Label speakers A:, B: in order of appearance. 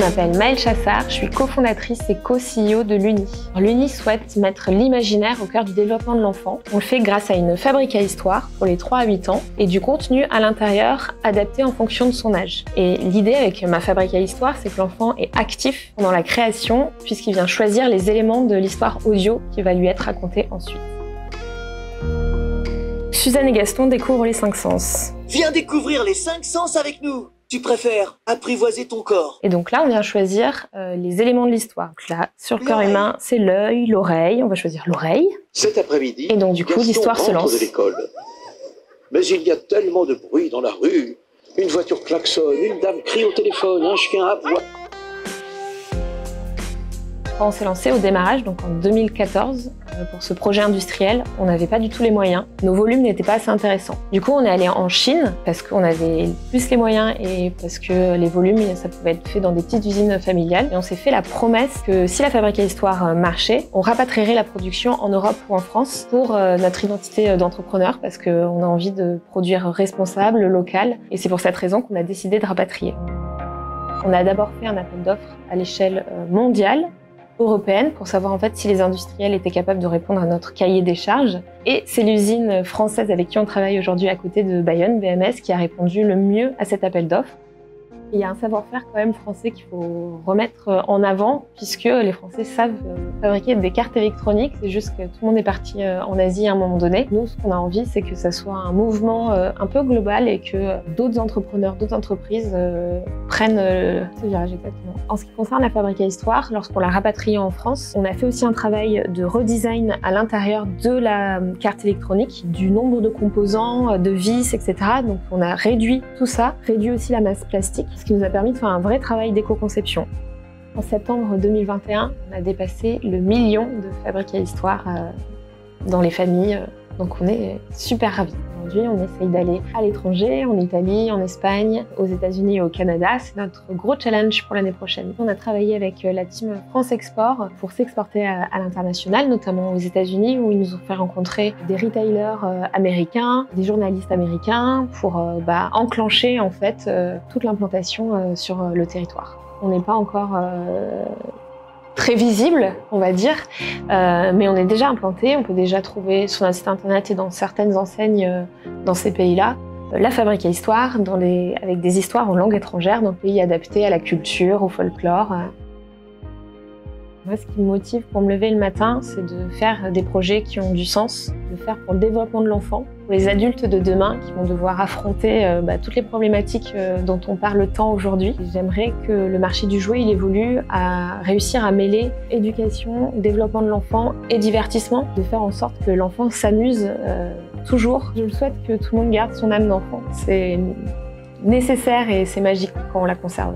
A: m'appelle Maëlle Chassard, je suis cofondatrice et co-CEO de l'Uni. L'Uni souhaite mettre l'imaginaire au cœur du développement de l'enfant. On le fait grâce à une fabrique à histoire pour les 3 à 8 ans et du contenu à l'intérieur adapté en fonction de son âge. Et l'idée avec ma fabrique à histoire, c'est que l'enfant est actif pendant la création puisqu'il vient choisir les éléments de l'histoire audio qui va lui être racontée ensuite. Suzanne et Gaston découvrent les 5 sens.
B: Viens découvrir les 5 sens avec nous. Tu préfères apprivoiser ton corps.
A: Et donc là, on vient choisir les éléments de l'histoire. Donc là, sur le corps humain, c'est l'œil, l'oreille. On va choisir l'oreille.
C: Cet après-midi,
A: et donc du coup, l'histoire se lance.
C: De l'école. Mais il y a tellement de bruit dans la rue. Une voiture klaxonne, une dame crie au téléphone, un chien aboie.
A: Quand on s'est lancé au démarrage, donc en 2014, pour ce projet industriel, on n'avait pas du tout les moyens. Nos volumes n'étaient pas assez intéressants. Du coup, on est allé en Chine parce qu'on avait plus les moyens et parce que les volumes, ça pouvait être fait dans des petites usines familiales. Et on s'est fait la promesse que si la fabrique à histoire marchait, on rapatrierait la production en Europe ou en France pour notre identité d'entrepreneur parce qu'on a envie de produire responsable, local. Et c'est pour cette raison qu'on a décidé de rapatrier. On a d'abord fait un appel d'offres à l'échelle mondiale, européenne, pour savoir en fait si les industriels étaient capables de répondre à notre cahier des charges. Et c'est l'usine française avec qui on travaille aujourd'hui à côté de Bayonne, BMS, qui a répondu le mieux à cet appel d'offres. Il y a un savoir-faire quand même français qu'il faut remettre en avant, puisque les Français savent fabriquer des cartes électroniques. C'est juste que tout le monde est parti en Asie à un moment donné. Nous, ce qu'on a envie, c'est que ça soit un mouvement un peu global et que d'autres entrepreneurs, d'autres entreprises prennent ce virage exactement. En ce qui concerne la fabrique à histoire, lorsqu'on l'a rapatriée en France, on a fait aussi un travail de redesign à l'intérieur de la carte électronique, du nombre de composants, de vis, etc. Donc on a réduit tout ça, réduit aussi la masse plastique, ce qui nous a permis de faire un vrai travail d'éco-conception. En septembre 2021, on a dépassé le 1 million de fabriques à histoire dans les familles, donc on est super ravis. Aujourd'hui, on essaye d'aller à l'étranger, en Italie, en Espagne, aux États-Unis et au Canada. C'est notre gros challenge pour l'année prochaine. On a travaillé avec la team France Export pour s'exporter à l'international, notamment aux États-Unis, où ils nous ont fait rencontrer des retailers américains, des journalistes américains, pour enclencher en fait toute l'implantation sur le territoire. On n'est pas encore très visible, on va dire, mais on est déjà implanté, on peut déjà trouver sur notre site internet et dans certaines enseignes dans ces pays-là la fabrique à histoire, avec des histoires en langue étrangère, dans des pays adaptés à la culture, au folklore. Moi, ce qui me motive pour me lever le matin, c'est de faire des projets qui ont du sens, de faire pour le développement de l'enfant, pour les adultes de demain qui vont devoir affronter toutes les problématiques dont on parle tant aujourd'hui. J'aimerais que le marché du jouet il évolue à réussir à mêler éducation, développement de l'enfant et divertissement, de faire en sorte que l'enfant s'amuse toujours. Je souhaite que tout le monde garde son âme d'enfant. C'est nécessaire et c'est magique quand on la conserve.